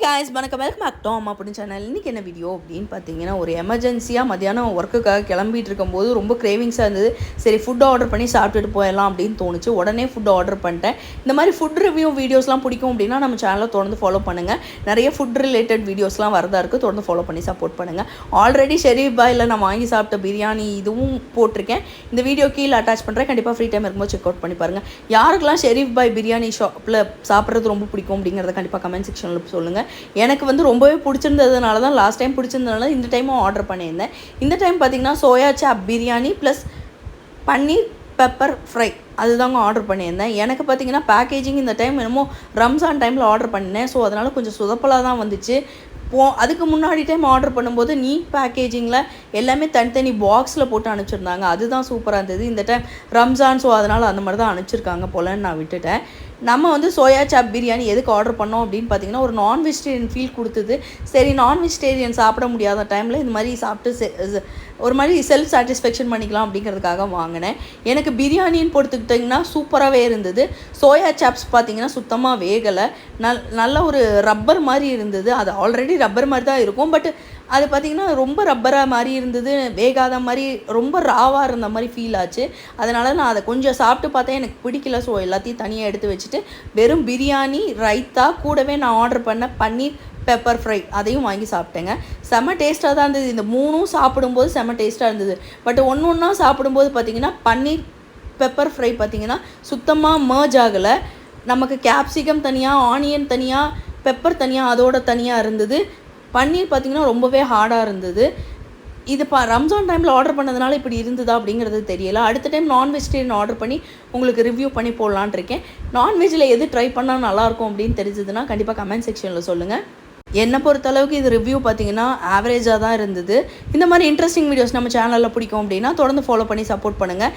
guys, வணக்கம் welcome back to அம்மா புடி சேனல். இன்னைக்கு என்ன வீடியோ அப்படின்னு பார்த்தீங்கன்னா, ஒரு எமர்ஜென்சியாக மத்தியானம் ஒர்க்குக்காக கிளம்பிட்டு இருக்கும்போது ரொம்ப கிரேவிங்ஸாக இருந்தது. சரி ஃபுட் ஆர்டர் பண்ணி சாப்பிட்டுட்டு போயிடலாம் அப்படின்னு தோணுச்சு. உடனே ஃபுட் ஆர்டர் பண்ணிட்டேன். இந்த மாதிரி ஃபுட் ரிவ்யூ வீடியோஸ்லாம் பிடிக்கும் அப்படின்னா நம்ம சேனலை தொடர்ந்து ஃபாலோ பண்ணுங்கள். நிறைய ஃபுட் ரிலேட்டட் வீடியோஸ்லாம் வரதா இருக்குது. தொடர்ந்து ஃபாலோ பண்ணி சப்போர்ட் பண்ணுங்கள். ஆல்ரெடி ஷெரீஃப் பாயில் நான் வாங்கி சாப்பிட்ட பிரியாணி இதுவும் போட்டிருக்கேன். இந்த வீடியோ கீழே அட்டாச் பண்ணுறேன். கண்டிப்பாக ஃப்ரீ டைம் இருக்கும்போது செக் அவுட் பண்ணி பாருங்கள். யாருக்கெல்லாம் ஷெரீஃப் பாய் பிரியாணி ஷாப்பில் சாப்பிட்றது ரொம்ப பிடிக்கும் அப்படிங்கிறத கண்டிப்பாக கமெண்ட் செக்ஷனில் சொல்லுங்கள். எனக்கு வந்து ரொம்பவே பிடிச்சிருந்ததுனால தான் லாஸ்ட் டைம் பிடிச்சிருந்ததுனால இந்த டைமும் ஆர்டர் பண்ணியிருந்தேன். இந்த டைம் பார்த்திங்கன்னா சோயா சாப் பிரியாணி ப்ளஸ் பன்னீர் பெப்பர் ஃப்ரை அதுதாங்க ஆர்டர் பண்ணியிருந்தேன். எனக்கு பார்த்திங்கன்னா பேக்கேஜிங் இந்த டைம் என்னமோ ரம்ஜான் டைமில் ஆர்டர் பண்ணினேன். ஸோ அதனால் கொஞ்சம் சொதப்பலாக தான் வந்துச்சு. அதுக்கு முன்னாடி டைம் ஆர்டர் பண்ணும்போது நீட் பேக்கேஜிங்கில் எல்லாமே தனித்தனி பாக்ஸில் போட்டு அனுப்பிச்சிருந்தாங்க. அதுதான் சூப்பராக இருந்தது. இந்த டைம் ரம்ஜான் ஸோ அதனால் அந்த மாதிரி தான் அனுப்பிச்சிருக்காங்க போலன்னு நான் விட்டுட்டேன். நம்ம வந்து சோயா சாப் பிரியாணி எதுக்கு ஆர்டர் பண்ணோம் அப்படின்னு பார்த்தீங்கன்னா, ஒரு நான் வெஜிடேரியன் ஃபீல் கொடுத்தது. சரி நான் வெஜிடேரியன் சாப்பிட முடியாத டைமில் இந்த மாதிரி சாப்பிட்டு ஒரு மாதிரி செல்ஃப் சாட்டிஸ்ஃபேக்ஷன் பண்ணிக்கலாம் அப்படிங்கிறதுக்காக வாங்கினேன். எனக்கு பிரியாணின்னு பொறுத்துக்கிட்டிங்கன்னா சூப்பராகவே இருந்தது. சோயா சாப்ஸ் பார்த்திங்கன்னா சுத்தமாக வேகலை. நல்ல ஒரு ரப்பர் மாதிரி இருந்தது. அது ஆல்ரெடி ரப்பர் மாதிரி தான் இருக்கும். பட் அது பார்த்திங்கன்னா ரொம்ப ரப்பராக மாதிரி இருந்தது. வேகாத மாதிரி ரொம்ப ராவாக இருந்த மாதிரி ஃபீல் ஆச்சு. அதனால் நான் அதை கொஞ்சம் சாப்பிட்டு பார்த்தேன். எனக்கு பிடிக்கல. ஸோ எல்லாத்தையும் தனியாக எடுத்து வச்சுட்டு வெறும் பிரியாணி ரைத்தா கூடவே நான் ஆர்டர் பண்ண பன்னீர் பெப்பர் ஃப்ரை அதையும் வாங்கி சாப்பிட்டேங்க. செம்ம டேஸ்ட்டாக தான் இருந்தது. இந்த மூணும் சாப்பிடும்போது செம்ம டேஸ்ட்டாக இருந்தது. பட் ஒன்றா சாப்பிடும்போது பார்த்திங்கன்னா பன்னீர் பெப்பர் ஃப்ரை பார்த்திங்கன்னா சுத்தமாக மர்ஜ் ஆகலை. நமக்கு கேப்சிகம் தனியாக, ஆனியன் தனியாக, பெப்பர் தனியாக, அதோட தனியாக இருந்தது. பன்னீர் பார்த்திங்கன்னா ரொம்பவே ஹார்டாக இருந்தது. இது ரம்ஜான் டைமில் ஆர்டர் பண்ணதுனால இப்படி இருந்ததா அப்படிங்கிறது தெரியல. அடுத்த டைம் நான் வெஜிடேரியன் ஆர்டர் பண்ணி உங்களுக்கு ரிவ்யூ பண்ணி போடலான் இருக்கேன். நான்வெஜ்ஜில் எது ட்ரை பண்ணால் நல்லாயிருக்கும் அப்படின்னு தெரிஞ்சதுன்னா கண்டிப்பாக கமெண்ட் செக்ஷனில் சொல்லுங்கள். என்னை பொறுத்தளவுக்கு இது ரிவ்யூ பார்த்திங்கன்னா ஆவரேஜாக தான் இருந்தது. இந்த மாதிரி இன்ட்ரெஸ்டிங் வீடியோஸ் நம்ம சேனலில் பிடிக்கும் அப்படின்னா தொடர்ந்து ஃபாலோ பண்ணி சப்போர்ட் பண்ணுங்கள்.